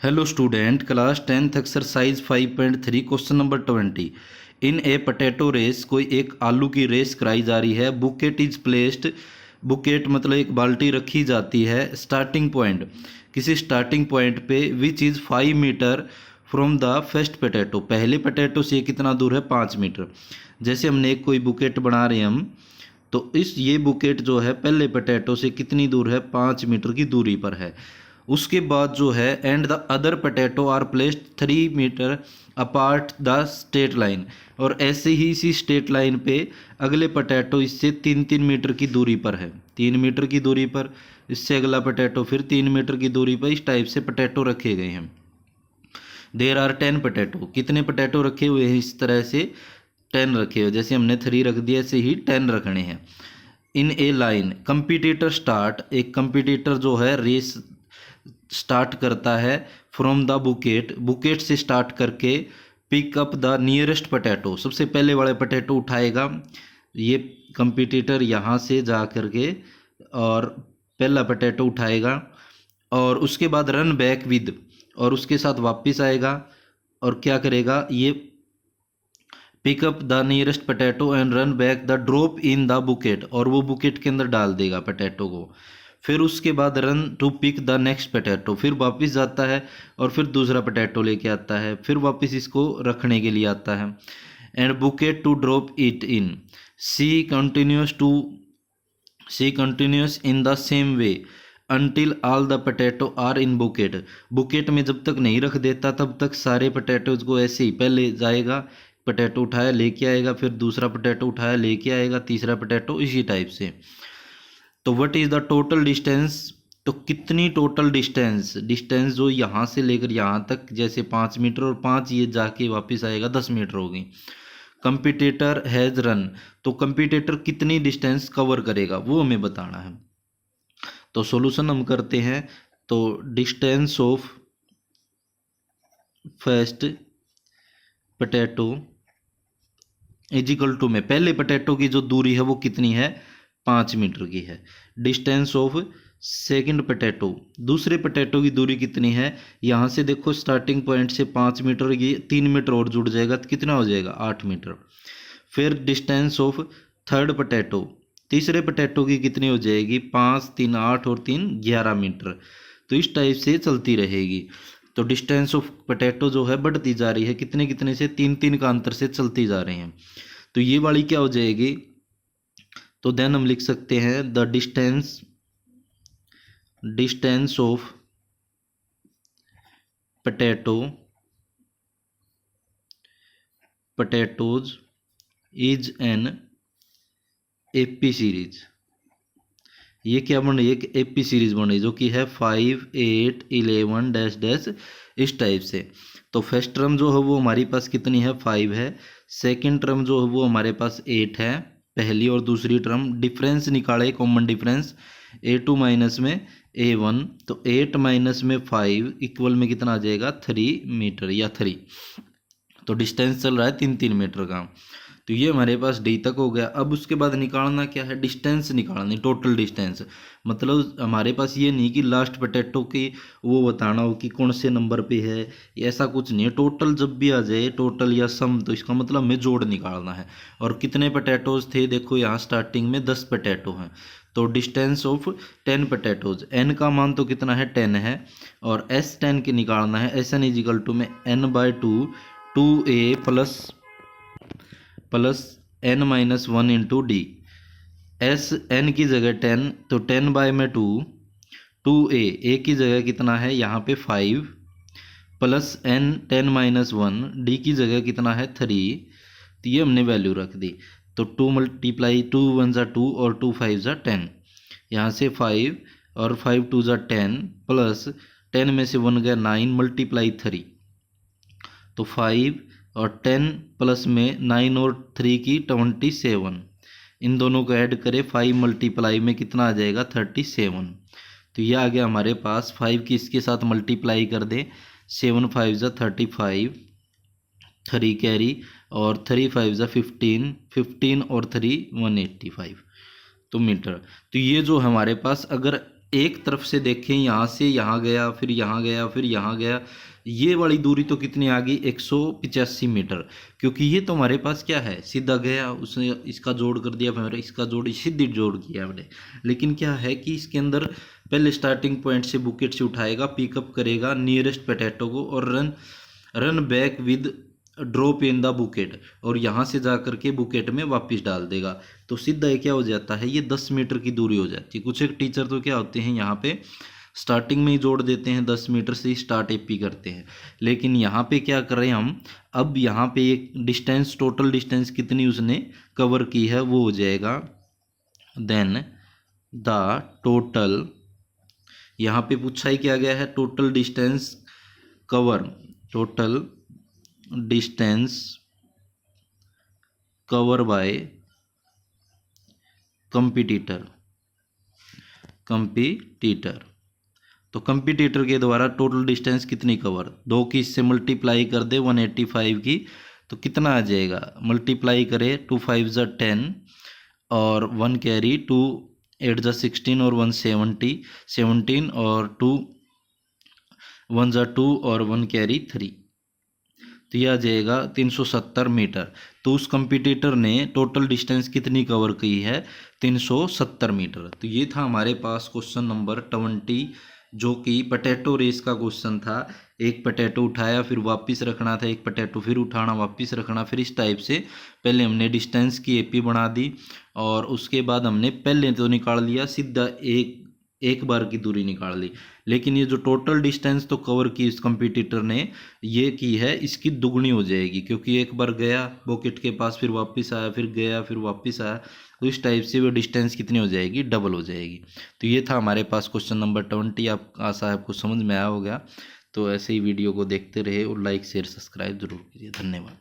Hello student, class 10th exercise 5.3 question number 20। इन ए potato race, कोई एक आलू की रेस कराई जा रही है। बुकेट इज प्लेस्ड, बुकेट मतलब एक बाल्टी रखी जाती है। स्टार्टिंग पॉइंट, किसी स्टार्टिंग पॉइंट पे, which is 5 metre from the first potato, पहले पटेटो से कितना दूर है, 5 मीटर। जैसे हमने एक कोई बुकेट बना रहे हैं हम, तो ये बुकेट जो है पहले पटेटो से कितनी दूर है, 5 मीटर की दूरी पर है। उसके बाद जो है and the other potato are placed 3 metre apart the straight line, और ऐसे ही इसी स्ट्रेट लाइन पे अगले पटेटो इससे 3-3 मीटर की दूरी पर है। 3 मीटर की दूरी पर इससे अगला पटेटो फिर 3 मीटर की दूरी पर, इस टाइप से पटेटो रखे गए हैं। देर आर 10 पटेटो, कितने पटेटो रखे हुए हैं, इस तरह से 10 रखे हुए। जैसे हमने 3 रख दिया, ऐसे ही 10 रखने हैं। In a line competitor start, एक कंपटीटर जो है रेस स्टार्ट करता है फ्रॉम द बुकेट, बुकेट से स्टार्ट करके pick up the nearest potato, सबसे पहले वाले पटेटो उठाएगा ये कंपटीटर यहाँ से जा करके, और पहला पटेटो उठाएगा और उसके बाद रन बैक विद, और उसके साथ वापस आएगा और क्या करेगा, ये pick up the nearest potato and run back the drop in the bouquet, और वो बुकेट के अंदर डाल देगा पटेटो को। फिर उसके बाद run to pick the next potato, फिर वापस जाता है और फिर दूसरा पटेटो लेके आता है, फिर वापस इसको रखने के लिए आता है। And bucket to drop it in, she continues in the same way until all the potato are in bucket, bucket में जब तक नहीं रख देता तब तक सारे पटेटोज को ऐसे ही पहले जाएगा, पटेटो उठाया लेके आएगा, फिर दूसरा पटेटो उठाया लेके आएगा, तीसरा पटेटो, इसी टाइप से। तो what is the total distance, तो कितनी टोटल डिस्टेंस, डिस्टेंस जो यहाँ से लेकर यहाँ तक, जैसे 5 मीटर और 5 ये जाके वापस आएगा 10 मीटर होगी। कंपटीटर हैज रन, तो कंपटीटर कितनी डिस्टेंस कवर करेगा वो हमें बताना है। तो सॉल्यूशन हम करते हैं। तो distance of first potato is equal to में, पहले पटेटो की जो दूरी है वो कितनी है, 5 मीटर की है। डिस्टेंस ऑफ सेकंड पटेटो, दूसरे पटेटो की दूरी कितनी है, यहाँ से देखो स्टार्टिंग पॉइंट से 5 मीटर, ये 3 मीटर और जुड़ जाएगा तो कितना हो जाएगा, 8 मीटर। फिर डिस्टेंस ऑफ थर्ड पटेटो, तीसरे पटेटो की कितनी हो जाएगी, 5 3 8 और 3 11 मीटर। तो इस टाइप से चलती रहेगी। तो डिस्टेंस ऑफ पटेटो जो है बढ़ती जा रही है, कितने कितने से, 3-3 का अंतर से चलती जा रही हैं। तो ये वाली क्या हो जाएगी, तो देन हम लिख सकते हैं the distance of potatoes is an AP series. ये क्या बन रही है, एक एपी सीरीज बन रही है जो कि है 5 8 11 डैश डैश, इस टाइप से। तो फर्स्ट टर्म जो है वो हमारी पास कितनी है, 5 है। सेकंड टर्म जो है वो हमारे पास 8 है, पहली और दूसरी टर्म। डिफरेंस निकाले, कॉमन डिफरेंस, A2 माइनस में A1, तो 8 माइनस में 5 इक्वल में कितना आ जाएगा, 3 मीटर या 3। तो डिस्टेंस चल रहा है 3-3 मीटर का। तो ये हमारे पास डी तक हो गया। अब उसके बाद निकालना क्या है, डिस्टेंस निकालनी, टोटल डिस्टेंस। मतलब हमारे पास ये नहीं कि लास्ट पटेटो की वो बताना हो कि कौन से नंबर पे है, ऐसा कुछ नहीं है। टोटल जब भी आ जाए, टोटल या सम, तो इसका मतलब हमें जोड़ निकालना है। और कितने पटेटोज थे, देखो यहाँ स्टार्टिंग में 10 पटेटो हैं। तो डिस्टेंस ऑफ 10 पटेटोज, एन का मान तो कितना है, 10 है, और एस 10 के निकालना है। S N is equal to में n/2 2a plus n minus 1 into D. S N की जगह 10, तो 10 में 2, 2a की जगह कितना है यहाँ पे 5, प्लस n 10 माइनस 1, डी की जगह कितना है 3। तो ये हमने वैल्यू रख दी। तो 2 मल्टीप्लाई 2 1 ज़ा 2 और 2 5 ज़ा 10, यहाँ से 5 और 5 2 ज़ा 10, प्लस 10 में से 1 गया 9 मल्टीप्लाई 3, तो 5 और 10 प्लस में 9 और 3 की 27, इन दोनों को ऐड करें, 5 मल्टीप्लाई में कितना आ जाएगा, 37। तो ये आ गया हमारे पास। 5 की इसके साथ मल्टीप्लाई कर दें, 7 5 ज़ा 35, 3 कैरी, और 3 5 ज़ा 15, 15 और 3 185 तो मीटर। तो ये जो हमारे पास, अगर एक तरफ से देखें, यहाँ से यहाँ गया, फिर यहाँ गया, फिर यहाँ गया, ये वाली दूरी तो कितनी आ गई 185 मीटर। क्योंकि ये तो हमारे पास क्या है, सीधा गया, उसने इसका जोड़ कर दिया, फिर इसका जोड़, सीधी जोड़ किया हमने। लेकिन क्या है कि इसके अंदर पहले स्टार्टिंग पॉइंट से बुकेट से उठाएगा, पिकअप करेगा नियरेस्ट पोटैटो को और run back with drop in the bouquet, और यहाँ से जा करके बुकेट में वापस डाल देगा। तो सीधा ये क्या हो जाता है, ये 10 मीटर की दूरी हो जाती है। कुछ एक टीचर तो क्या होते हैं, यहाँ पे स्टार्टिंग में ही जोड़ देते हैं, 10 मीटर से ही स्टार्ट एपी करते हैं। लेकिन यहाँ पे क्या कर रहे हैं हम, अब यहाँ पे एक डिस्टेंस, टोटल डिस्टेंस कितनी उसने कवर की है वो हो जाएगा देन द टोटल, यहाँ पे पूछा ही क्या गया है, total distance cover, total distance cover by competitor, तो कंपटीटर के द्वारा टोटल डिस्टेंस कितनी कवर, 2 की इससे मल्टीप्लाई कर दे 185 की, तो कितना आ जाएगा, मल्टीप्लाई करे 2 5 ज़ा 10 और 1 कैरी 2 8 ज़ा 16 और 1 17 और 2 1 ज़ा 2 और 1 कैरी 3, तो यह आ जाएगा 370 मीटर। तो उस कंपटीटर ने टोटल डिस्टेंस कितनी कवर की है, 370 मीटर। तो ये था हमारे पास क्वेश्चन नंबर 20, जो कि पोटैटो रेस का क्वेश्चन था। एक पोटैटो उठाया, फिर वापस रखना था, एक पोटैटो फिर उठाना, वापस रखना, फिर इस टाइप से पहले हमने डिस्टेंस की एपी बना दी, और उसके बाद हमने पहले तो निकाल लिया सीधा एक बार की दूरी निकाल ली। लेकिन ये जो टोटल डिस्टेंस तो कवर की इस कंपटीटर ने ये की है, इसकी दुगनी हो जाएगी, क्योंकि एक बार गया बुकेट के पास, फिर वापस आया, फिर गया, फिर वापस आया, तो इस टाइप से वो डिस्टेंस कितनी हो जाएगी, डबल हो जाएगी। तो ये था हमारे पास क्वेश्चन नंबर 20। आप आशा है आपको समझ में आया होगा। तो ऐसे ही वीडियो को देखते रहे और लाइक शेयर सब्सक्राइब जरूर कीजिए। धन्यवाद।